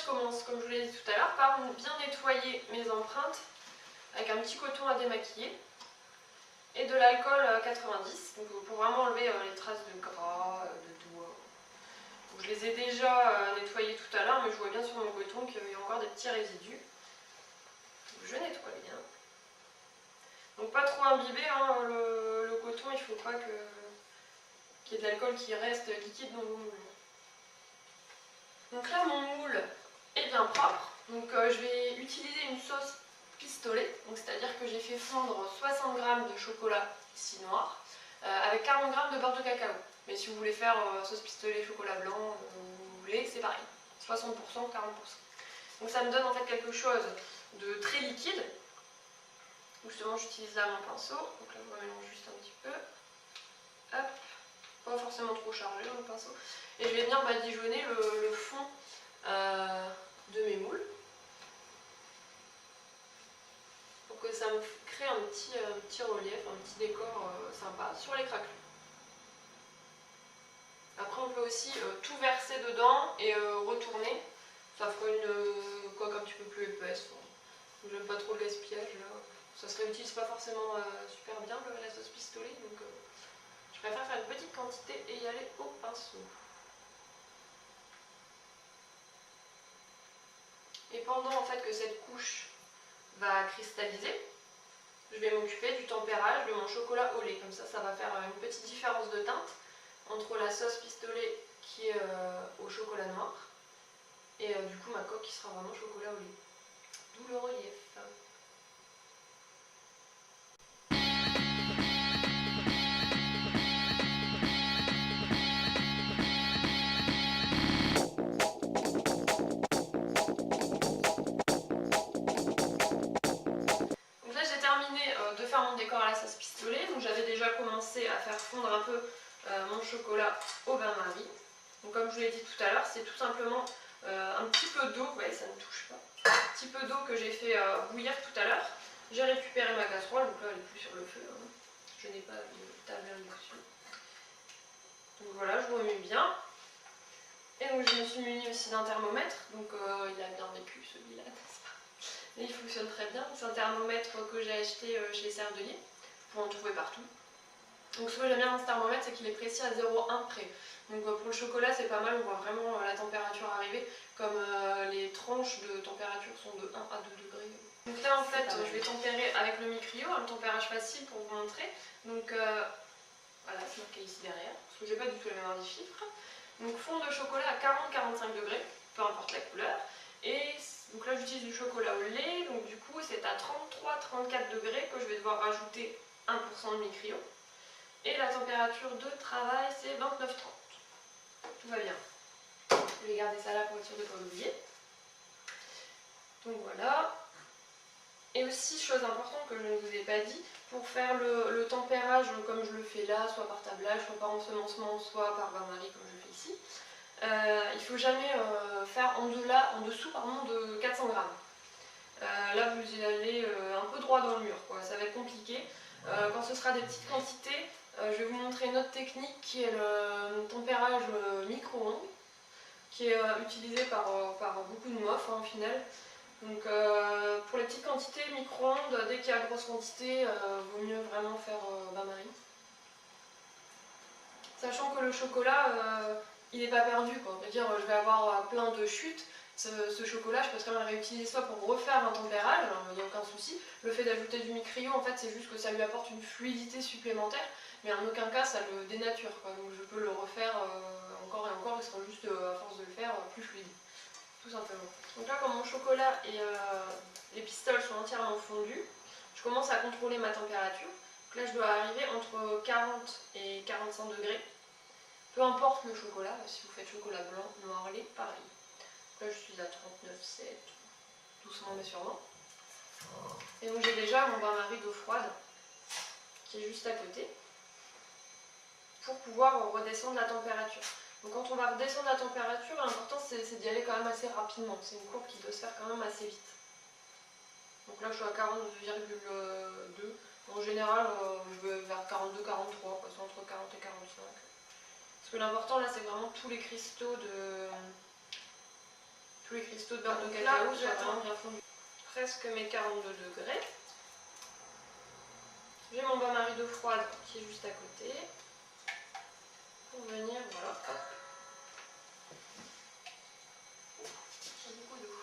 commence, comme je vous l'ai dit tout à l'heure, par bien nettoyer mes empreintes avec un petit coton à démaquiller et de l'alcool 90, donc pour vraiment enlever les traces de gras, de doigts. Donc, je les ai déjà nettoyés tout à l'heure, mais je vois bien sur mon coton qu'il y a encore des petits résidus. Donc, je nettoie bien. Donc pas trop imbibé, hein, le coton, il ne faut pas qu'il y ait de l'alcool qui reste liquide dans vos moules. Donc là mon moule est bien propre, donc je vais utiliser une sauce pistolet, c'est-à-dire que j'ai fait fondre 60 g de chocolat ici noir avec 40 g de beurre de cacao. Mais si vous voulez faire sauce pistolet chocolat blanc, vous voulez, c'est pareil, 60%, 40%. Donc ça me donne en fait quelque chose de très liquide. Justement j'utilise là mon pinceau, donc là je mélange juste un petit peu. Hop, pas forcément trop chargé le pinceau. Et je vais venir badigeonner le fond de mes moules pour que ça me crée un petit relief, un petit décor sympa sur les craquelins. Après on peut aussi tout verser dedans et retourner. Ça fera une coque un petit peu plus épaisse. J'aime pas trop le gaspillage là. Ça se réutilise pas forcément super bien la sauce pistolet, donc je préfère faire une petite quantité et y aller au pinceau. Et pendant en fait que cette couche va cristalliser, je vais m'occuper du tempérage de mon chocolat au lait. Comme ça va faire une petite différence de teinte entre la sauce pistolet qui est au chocolat noir et du coup ma coque qui sera vraiment chocolat au lait. D'où le relief. Donc là j'ai terminé de faire mon décor à la sauce pistolet. Donc j'avais déjà commencé à faire fondre un peu mon chocolat au bain-marie. Donc comme je vous l'ai dit tout à l'heure, c'est tout simplement un petit peu d'eau, vous voyez ça ne touche pas, un petit peu d'eau que j'ai fait bouillir tout à l'heure. J'ai récupéré ma casserole, donc là elle n'est plus sur le feu, hein. Je n'ai pas de table d'induction. Donc voilà, je remue bien. Et donc je me suis munie aussi d'un thermomètre, donc il a bien vécu celui-là, n'est-ce pas? Et il fonctionne très bien, c'est un thermomètre que j'ai acheté chez Cerdelier, vous pouvez en trouver partout. Donc ce que j'aime bien dans ce thermomètre, c'est qu'il est précis à 0,1 près. Donc pour le chocolat c'est pas mal, on voit vraiment la température arriver, comme les tranches de température sont de 1 à 2 degrés. Donc là en fait je vais tempérer avec le micrio, un tempérage facile pour vous montrer. Donc voilà, c'est marqué ici derrière, parce que j'ai pas du tout la mémoire des chiffres. Donc fond de chocolat à 40-45 degrés, peu importe la couleur. Et donc là j'utilise du chocolat au lait, donc du coup c'est à 33-34 degrés que je vais devoir rajouter 1% de micrio. Et la température de travail c'est 29-30. Tout va bien. Je vais garder ça là pour être sûr de ne pas l'oublier. Donc voilà. Et aussi, chose importante que je ne vous ai pas dit, pour faire le tempérage comme je le fais là, soit par tablage, soit par ensemencement, soit par bain-marie comme je le fais ici, il ne faut jamais faire en dessous de 400 grammes. Là vous allez un peu droit dans le mur, quoi. Ça va être compliqué. Quand ce sera des petites quantités, je vais vous montrer une autre technique qui est le tempérage micro-ondes, qui est utilisé par beaucoup de MOF hein, au final. Donc pour les petites quantités micro-ondes, dès qu'il y a grosse quantité, vaut mieux vraiment faire bain-marie. Sachant que le chocolat, il n'est pas perdu, quoi. Je veux dire, je vais avoir plein de chutes. Ce chocolat, je peux très bien le réutiliser soit pour refaire un tempérage, il n'y a aucun souci. Le fait d'ajouter du micrio, en fait, c'est juste que ça lui apporte une fluidité supplémentaire, mais en aucun cas ça le dénature, quoi. Donc je peux le refaire encore et encore, il sera juste, à force de le faire, plus fluide. Tout simplement. Donc là, quand mon chocolat et les pistoles sont entièrement fondus, je commence à contrôler ma température. Donc là, je dois arriver entre 40 et 45 degrés. Peu importe le chocolat, si vous faites chocolat blanc, noir, lait, pareil. Donc là, je suis à 39,7, doucement mais sûrement. Et donc j'ai déjà mon bain-marie d'eau froide qui est juste à côté pour pouvoir redescendre la température. Donc quand on va redescendre la température, l'important c'est d'y aller quand même assez rapidement. C'est une courbe qui doit se faire quand même assez vite. Donc là je suis à 42,2. En général je vais vers 42-43, c'est entre 40 et 45. Parce que l'important là c'est vraiment tous les cristaux tous les cristaux de beurre de cacao soient vraiment bien fondus. Presque mes 42 degrés. J'ai mon bain-marie d'eau froide qui est juste à côté. Pour venir, voilà, hop. J'ai beaucoup d'eau.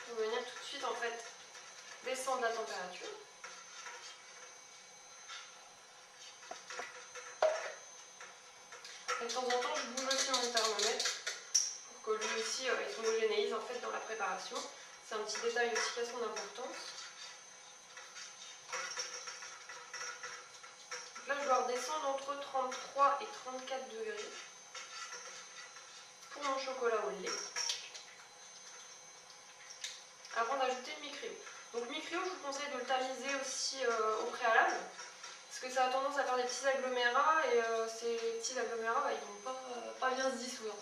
Pour venir tout de suite en fait descendre la température. Et de temps en temps je bouge aussi mon thermomètre pour que lui aussi il s'homogénéise en fait dans la préparation. C'est un petit détail aussi qui a son importance. Donc là je dois redescendre entre 33 et 34 degrés pour mon chocolat au lait. Avant d'ajouter le micréo. Donc le micréo, je vous conseille de le tamiser aussi au préalable, parce que ça a tendance à faire des petits agglomérats, et ces petits agglomérats, ils vont pas bien se dissoudre.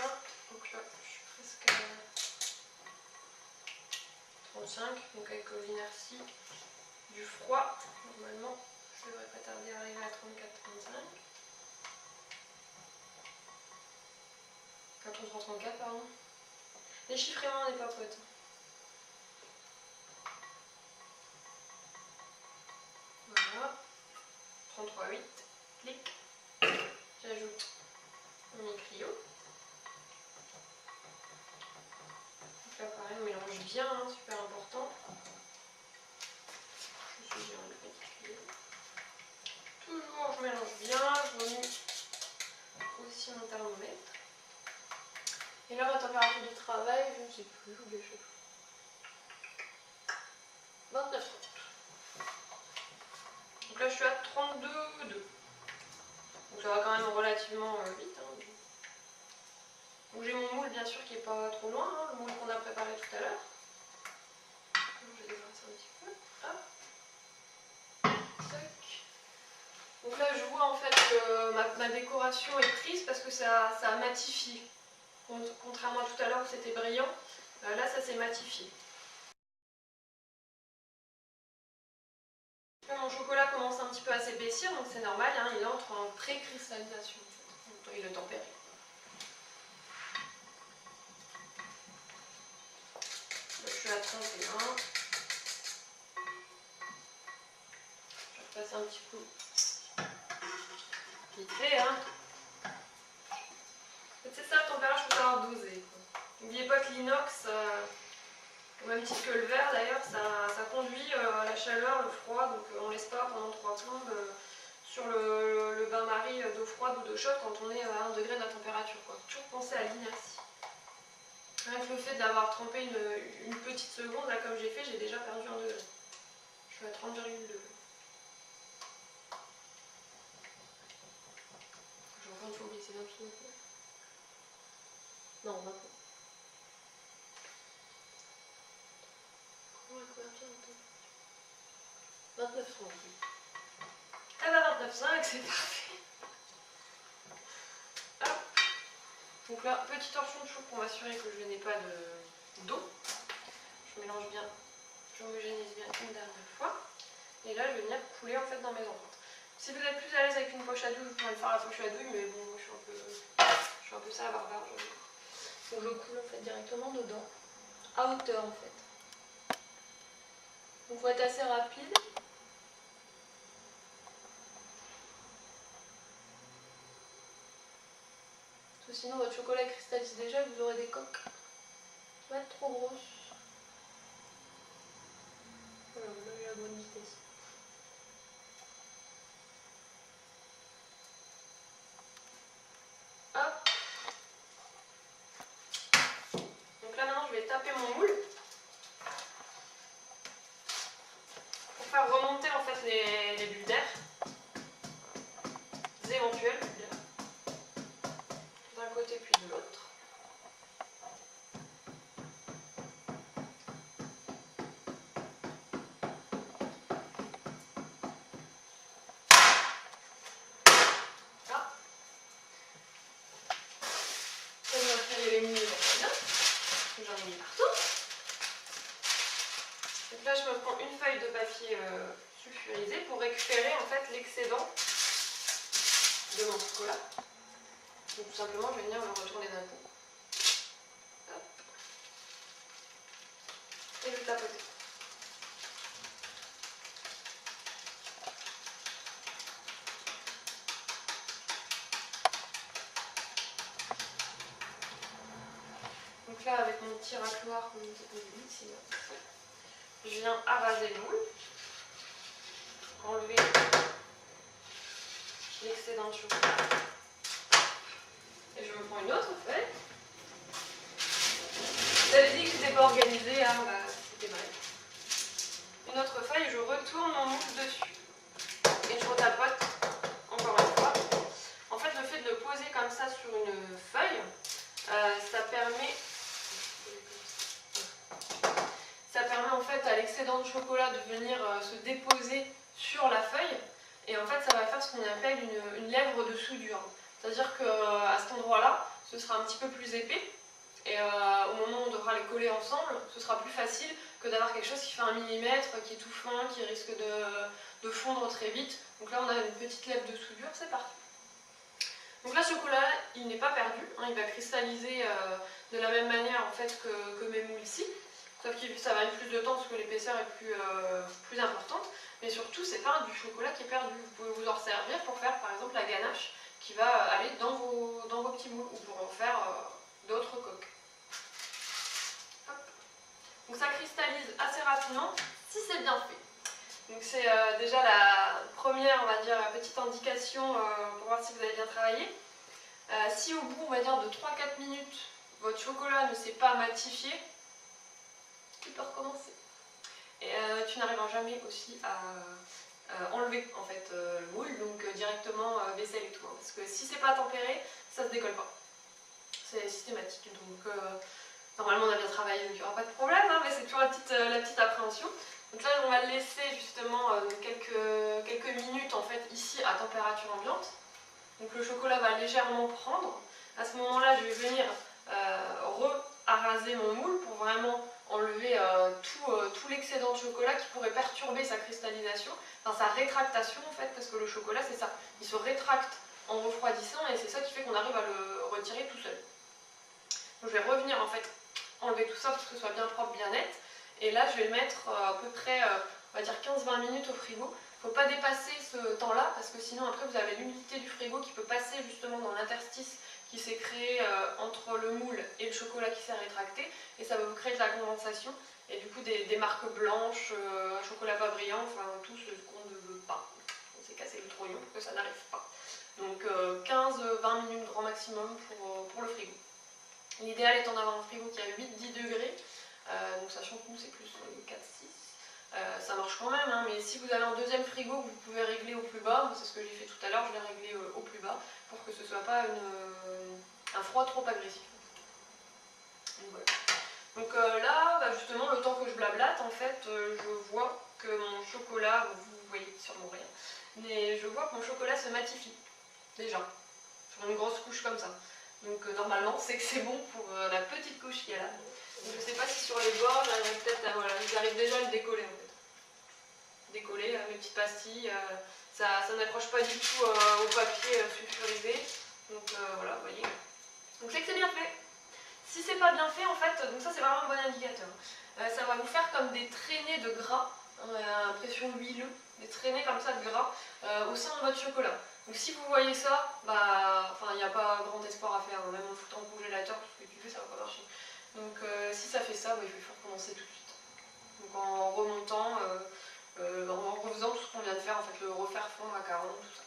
Hop, donc là, je suis presque à 35, donc avec l'inertie du froid, normalement, je devrais pas tarder à arriver à 34-35. 33-34, pardon. Les chiffres et moi, on n'est pas potes. Voilà. 33,8. Clic. J'ajoute mon micréo. Donc là, pareil, on mélange bien, hein, super important. Je suis bien le micréo. Toujours, je mélange bien. Je remue aussi mon thermomètre. Et là, la température du travail, je ne sais plus, j'oublie chaque fois. 29,30. Donc là, je suis à 32,2. Donc ça va quand même relativement vite. Hein. Donc j'ai mon moule, bien sûr, qui n'est pas trop loin, hein, le moule qu'on a préparé tout à l'heure. Je vais dégraisser un petit peu. Hop. Tac. Donc là, je vois en fait que ma décoration est prise parce que ça matifie. Contrairement à tout à l'heure où c'était brillant, là ça s'est matifié. Là, mon chocolat commence un petit peu à s'épaissir, donc c'est normal, hein, il entre en pré-cristallisation. En fait. Il est tempéré. Là, je suis à 31. Je vais repasser un petit coup. Vite fait, hein. C'est ça la température, il faut savoir doser. N'oubliez pas que l'inox, au même titre que le verre d'ailleurs, ça conduit la chaleur, le froid, donc on ne laisse pas pendant 3 plombes sur le bain-marie d'eau froide ou d'eau chaude quand on est à 1 degré de la température. Quoi. Toujours penser à l'inertie. Avec le fait d'avoir trempé une petite seconde, là comme j'ai fait, j'ai déjà perdu 1 degré. Je suis à 30,2. J'ai encore une fois oublié, c'est 28. Non, maintenant. Comment la couverture de 29,5. Ah bah 29,5, c'est parfait. Hop. Donc là, petit torchon de chou pour m'assurer que je n'ai pas d'eau. Je mélange bien, j'homogénise bien une dernière fois. Et là, je vais venir couler en fait dans mes empreintes. Si vous êtes plus à l'aise avec une poche à douille, vous pouvez le faire à la poche à douille, mais bon, moi je suis un peu ça à barbare. Donc je coule en fait directement dedans, à hauteur en fait. Donc il faut être assez rapide. Parce que sinon votre chocolat cristallise déjà et vous aurez des coques qui vont être trop grosses. Voilà, là j'ai la bonne vitesse. Hop. Donc là maintenant je vais taper mon moule pour faire remonter en fait les bulles d'air, les éventuelles bulles d'air, d'un côté puis de l'autre. Là. Ça va faire les moules bien. J'en ai mis partout. Donc là je me prends une feuille de papier sulfurisé pour récupérer en fait l'excédent chocolat. Donc tout simplement, je vais venir le retourner d'un coup. Hop. Et le tapoter. Donc là, avec mon petit racloir, je viens araser le moule, enlever l'excédent de chocolat. Et je me prends une autre feuille. J'avais dit que c'était pas organisé, hein, bah, c'était vrai. Une autre feuille, je retourne mon moule dessus. Et je retapote encore une fois. En fait, le fait de le poser comme ça sur une feuille, ça permet en fait à l'excédent de chocolat de venir se déposer sur la feuille. Et en fait, ça va faire ce qu'on appelle une lèvre de soudure. C'est-à-dire qu'à cet endroit-là, ce sera un petit peu plus épais. Et au moment où on devra les coller ensemble, ce sera plus facile que d'avoir quelque chose qui fait 1 millimètre, qui est tout fin, qui risque de fondre très vite. Donc là, on a une petite lèvre de soudure, c'est parti. Donc là, ce chocolat, il n'est pas perdu, hein, il va cristalliser de la même manière en fait que mes moules ici. Sauf que ça va mettre plus de temps parce que l'épaisseur est plus importante. Mais surtout, c'est pas du chocolat qui est perdu. Vous pouvez vous en servir pour faire par exemple la ganache qui va aller dans vos petits moules ou pour en faire d'autres coques. Hop. Donc ça cristallise assez rapidement si c'est bien fait. Donc c'est déjà la première, on va dire, petite indication pour voir si vous avez bien travaillé. Si au bout, on va dire, de 3-4 minutes, votre chocolat ne s'est pas matifié, tu peux recommencer. Et tu n'arriveras jamais aussi à enlever en fait le moule, donc directement vaisselle et tout. Hein, parce que si c'est pas tempéré, ça se décolle pas. C'est systématique. Donc normalement on a bien travaillé, donc il n'y aura pas de problème, hein, mais c'est toujours la petite appréhension. Donc là on va le laisser justement quelques minutes en fait ici à température ambiante. Donc le chocolat va légèrement prendre. À ce moment-là, je vais venir re-araser mon moule pour vraiment enlever tout l'excédent de chocolat qui pourrait perturber sa cristallisation, enfin sa rétractation en fait, parce que le chocolat c'est ça, il se rétracte en refroidissant et c'est ça qui fait qu'on arrive à le retirer tout seul. Donc je vais revenir en fait enlever tout ça pour que ce soit bien propre, bien net, et là je vais le mettre à peu près, on va dire 15-20 minutes au frigo. Il ne faut pas dépasser ce temps-là parce que sinon après vous avez l'humidité du frigo qui peut passer justement dans l'interstice qui s'est créé entre le moule et le chocolat qui s'est rétracté et ça va vous créer de la condensation et du coup des marques blanches, chocolat pas brillant, enfin tout ce qu'on ne veut pas. On s'est cassé le trognon pour que ça n'arrive pas. Donc 15-20 minutes grand maximum pour le frigo. L'idéal étant d'avoir un frigo qui a 8-10 degrés, donc sachant que nous c'est plus 4-6. Ça marche quand même, hein, mais si vous avez un deuxième frigo que vous pouvez régler au plus bas, c'est ce que j'ai fait tout à l'heure, je l'ai réglé au plus bas pour que ce ne soit pas un froid trop agressif. Donc, voilà. Donc là, bah, justement, le temps que je blablate, en fait, je vois que mon chocolat, vous voyez sûrement rien, mais je vois que mon chocolat se matifie déjà sur une grosse couche comme ça. Donc normalement, c'est que c'est bon pour la petite couche qu'il y a là. Donc, je ne sais pas si sur les bords, j'arrive peut-être à, voilà, j'arrive déjà à le décoller en fait. Décoller mes petites pastilles, ça n'accroche pas du tout au papier sulfurisé. Donc voilà, vous voyez. Donc c'est que c'est bien fait. Si c'est pas bien fait en fait, donc ça c'est vraiment un bon indicateur. Ça va vous faire comme des traînées de gras, impression huileux, des traînées comme ça de gras au sein de votre chocolat. Donc si vous voyez ça, bah, il n'y a pas grand espoir à faire, hein, même en foutant au congélateur, tout ce que tu fais, ça va pas marcher. Donc si ça fait ça, bah, il faut recommencer tout de suite. Donc en remontant, en refaisant tout ce qu'on vient de faire, en fait, le refaire fondre à 40, tout ça.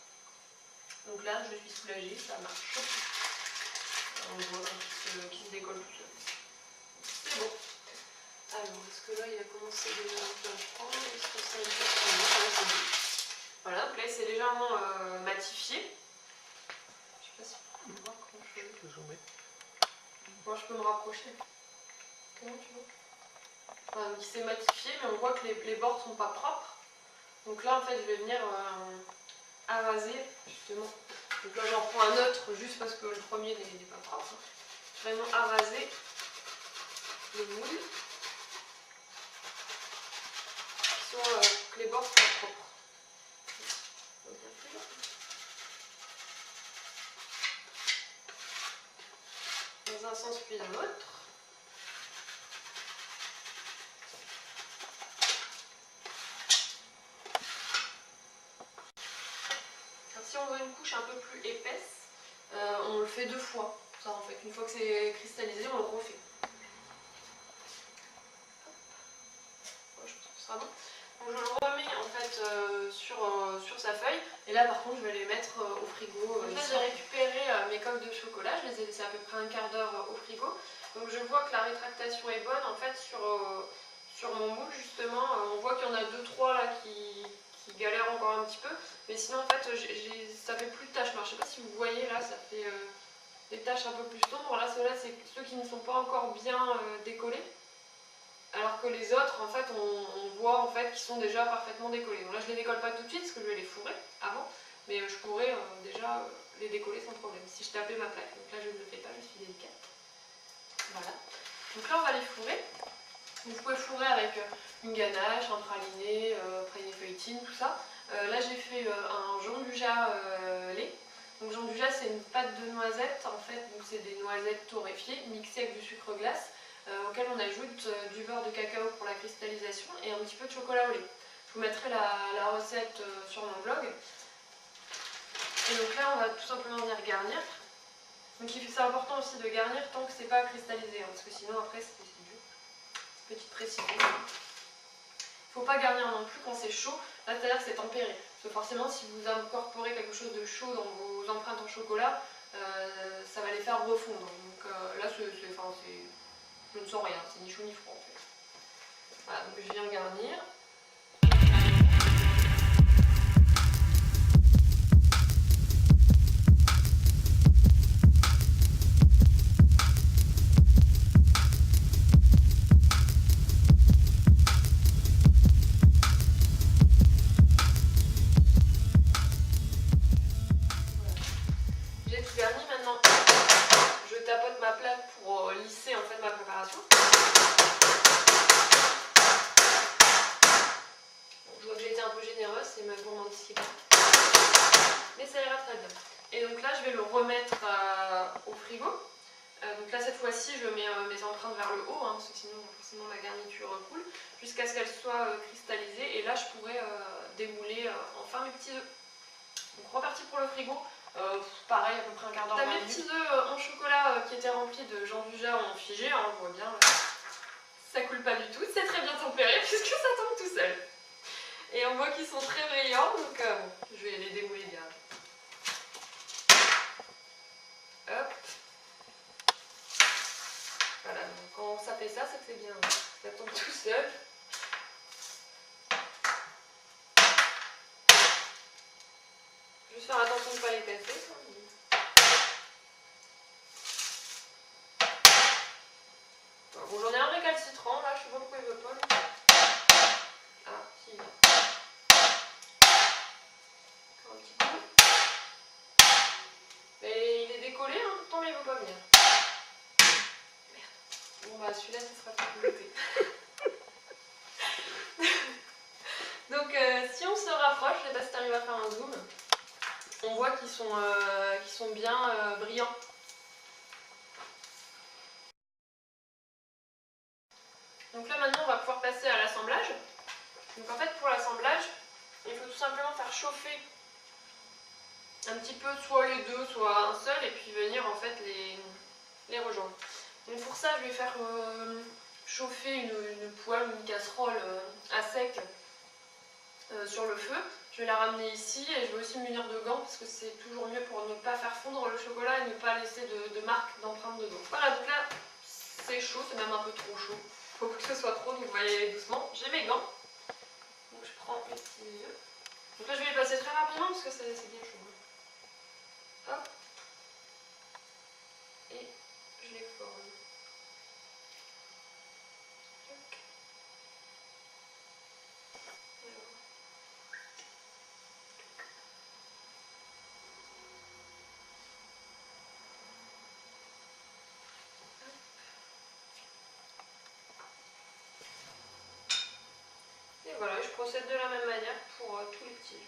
Donc là, je suis soulagée, ça marche. On voit qui se décolle tout seul. C'est bon. Alors, est-ce que là, il a commencé déjà un peu à prendre? Est-ce que ça va? Voilà, donc là, c'est légèrement matifié. Je sais pas si on peut voir comment je fais. Moi, je peux me rapprocher. Comment tu vois? Enfin, il s'est matifié, mais on voit que les bords sont pas propres. Donc là, en fait, je vais venir araser, justement. Donc là, j'en prends un autre, juste parce que le premier n'est pas propre. Je vais vraiment araser le moule. Que les bords soient propres. sens puis de l'autre. Si on veut une couche un peu plus épaisse, on le fait 2 fois. Ça, en fait, une fois que c'est cristallisé, on le refait. Je pense que ce sera bon. Donc, je le remets en fait sur sa feuille. Et là, par contre, je vais les mettre au frigo. Donc là, j'ai récupéré mes coques de chocolat. Je les ai laissées à peu près un quart d'heure au frigo. Donc, je vois que la rétractation est bonne. En fait, sur mon moule, justement, on voit qu'il y en a 2-3 là qui galèrent encore un petit peu. Mais sinon, en fait, ça fait plus de taches noires. Je sais pas si vous voyez là, ça fait des taches un peu plus sombres. Là, ceux-là, c'est ceux qui ne sont pas encore bien décollés. Alors que les autres, en fait, on voit en fait qu'ils sont déjà parfaitement décollés. Donc là, je les décolle pas tout de suite parce que je vais les fourrer avant, mais je pourrais déjà les décoller sans problème si je tapais ma plaque. Donc là, je ne le fais pas, je suis délicate. Voilà. Donc là, on va les fourrer. Vous pouvez fourrer avec une ganache, un praliné, praliné feuilletine, tout ça. Là, j'ai fait un Jean-Dujas lait. Donc Jean-Dujas, c'est une pâte de noisettes en fait. Donc c'est des noisettes torréfiées mixées avec du sucre glace. Auquel on ajoute du beurre de cacao pour la cristallisation et un petit peu de chocolat au lait. Je vous mettrai la recette sur mon blog. Et donc là, on va tout simplement venir garnir. Donc c'est important aussi de garnir tant que c'est pas cristallisé, hein, parce que sinon après c'est dur. Petite précision. Il ne faut pas garnir non plus quand c'est chaud, là c'est-à-dire que c'est tempéré. Parce que forcément, si vous incorporez quelque chose de chaud dans vos empreintes en chocolat, ça va les faire refondre. Donc là, je ne sens rien, c'est ni chaud ni froid en fait. Voilà, donc je viens garnir. J'ai tout garni maintenant. Je tapote ma plaque pour lisser en fait ma préparation. Je vois que j'ai été un peu généreuse, c'est ma gourmandise qui part. Mais ça ira très bien. Et donc là, je vais le remettre au frigo. Donc là, cette fois-ci, je mets mes empreintes vers le haut, hein, parce que sinon, forcément, ma garniture coule, jusqu'à ce qu'elle soit cristallisée. Et là, je pourrais démouler enfin mes petits œufs. Donc reparti pour le frigo. Pareil, à peu près un quart d'heure. Mes petits œufs en chocolat qui étaient remplis de Jean-Dujas en figé, hein, on voit bien. Ça coule pas du tout, c'est très bien tempéré puisque ça tombe tout seul. Et on voit qu'ils sont très brillants, donc je vais les démouler bien. Hop. Voilà, donc quand ça fait ça, c'est que c'est bien. Ça tombe tout seul. Juste faire attention de ne pas les casser. Bon, j'en ai un récalcitrant là, je sais pas pourquoi il veut pas. Ah, si, il va. Encore un petit peu. Mais il est décollé, hein, pourtant mais il veut pas venir. Merde. Bon bah celui-là, ce sera plus goûté. Donc si on se rapproche, je sais pas si tu arrives à faire un zoom, on voit qu'ils sont bien brillants. Donc là maintenant on va pouvoir passer à l'assemblage. Donc en fait pour l'assemblage, il faut tout simplement faire chauffer un petit peu soit les deux, soit un seul, et puis venir en fait les rejoindre. Donc pour ça je vais faire chauffer une poêle ou une casserole à sec sur le feu. Je vais la ramener ici et je vais aussi me munir de gants parce que c'est toujours mieux pour ne pas faire fondre le chocolat et ne pas laisser de marques d'empreintes dedans. Voilà, donc là c'est chaud, c'est même un peu trop chaud. Faut que ce soit trop, donc vous voyez aller doucement. J'ai mes gants, donc je prends mes petits œufs. Donc là je vais les passer très rapidement parce que c'est bien chaud. Hop, et je les forme. Et voilà, je procède de la même manière pour tous les petits œufs.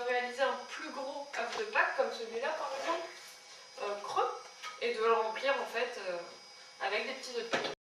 réaliser un plus gros œuf de Pâques comme celui-là par exemple, creux, et de le remplir en fait avec des petits œufs de Pâques.